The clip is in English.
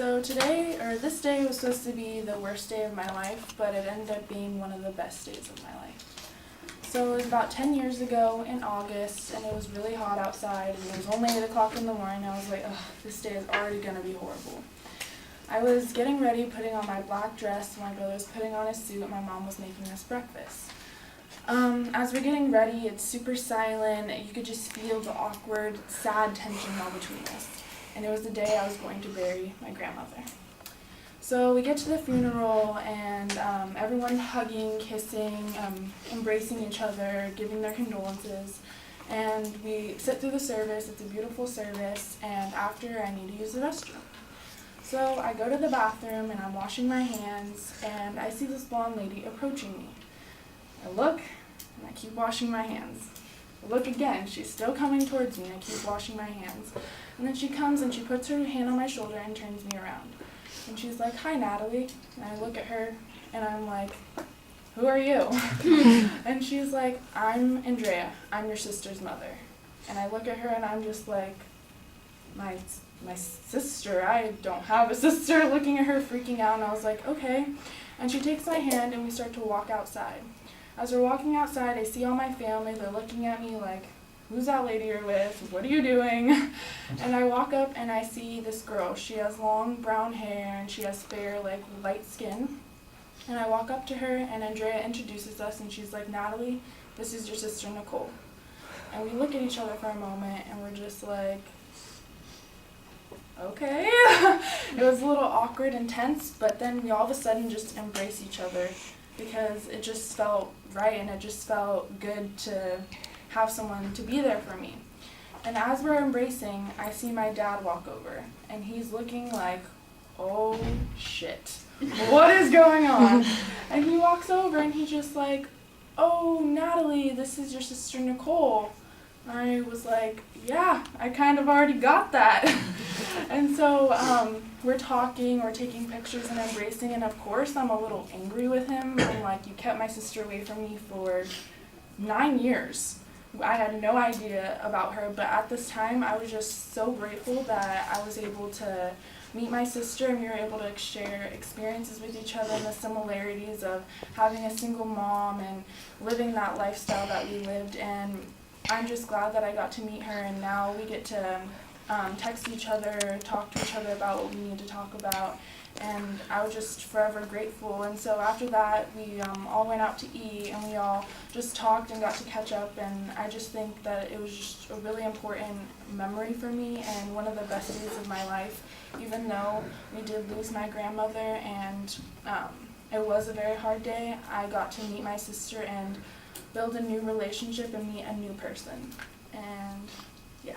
So this day was supposed to be the worst day of my life, but it ended up being one of the best days of my life. So it was about 10 years ago in August, and it was really hot outside, and it was only 8 o'clock in the morning, and I was like, ugh, this day is already going to be horrible. I was getting ready, putting on my black dress, my brother was putting on his suit, and my mom was making us breakfast. As we're getting ready, it's super silent. You could just feel the awkward, sad tension all between us. And it was the day I was going to bury my grandmother. So we get to the funeral, and everyone hugging, kissing, embracing each other, giving their condolences. And we sit through the service. It's a beautiful service, and after, I need to use the restroom. So I go to the bathroom, and I'm washing my hands, and I see this blonde lady approaching me. I look, and I keep washing my hands. I look again, she's still coming towards me, and I keep washing my hands. And then she comes and she puts her hand on my shoulder and turns me around. And she's like, "Hi, Natalie." And I look at her, and I'm like, "Who are you?" And she's like, "I'm Andrea. I'm your sister's mother." And I look at her, and I'm just like, my sister? I don't have a sister. Looking at her, freaking out, and I was like, "Okay." And she takes my hand, and we start to walk outside. As we're walking outside, I see all my family. They're looking at me like, "Who's that lady you're with? What are you doing?" And I walk up and I see this girl. She has long brown hair and she has fair, like, light skin. And I walk up to her, and Andrea introduces us, and she's like, "Natalie, this is your sister Nicole." And we look at each other for a moment, and we're just like, okay. It was a little awkward and tense, but then we all of a sudden just embrace each other because it just felt right, and it just felt good to have someone to be there for me. And as we're embracing, I see my dad walk over, and he's looking like, oh shit, what is going on? And he walks over, and he's just like, "Oh, Natalie, this is your sister Nicole." I was like, "Yeah, I kind of already got that." And so we're talking, we're taking pictures and embracing, and of course I'm a little angry with him. I'm like, "You kept my sister away from me for 9 years. I had no idea about her," but at this time I was just so grateful that I was able to meet my sister, and we were able to share experiences with each other and the similarities of having a single mom and living that lifestyle that we lived. And I'm just glad that I got to meet her, and now we get to text each other, talk to each other about what we need to talk about, and I was just forever grateful. And so after that, we all went out to eat, and we all just talked and got to catch up, and I just think that it was just a really important memory for me and one of the best days of my life, even though we did lose my grandmother, and it was a very hard day. I got to meet my sister and build a new relationship and meet a new person, and yeah.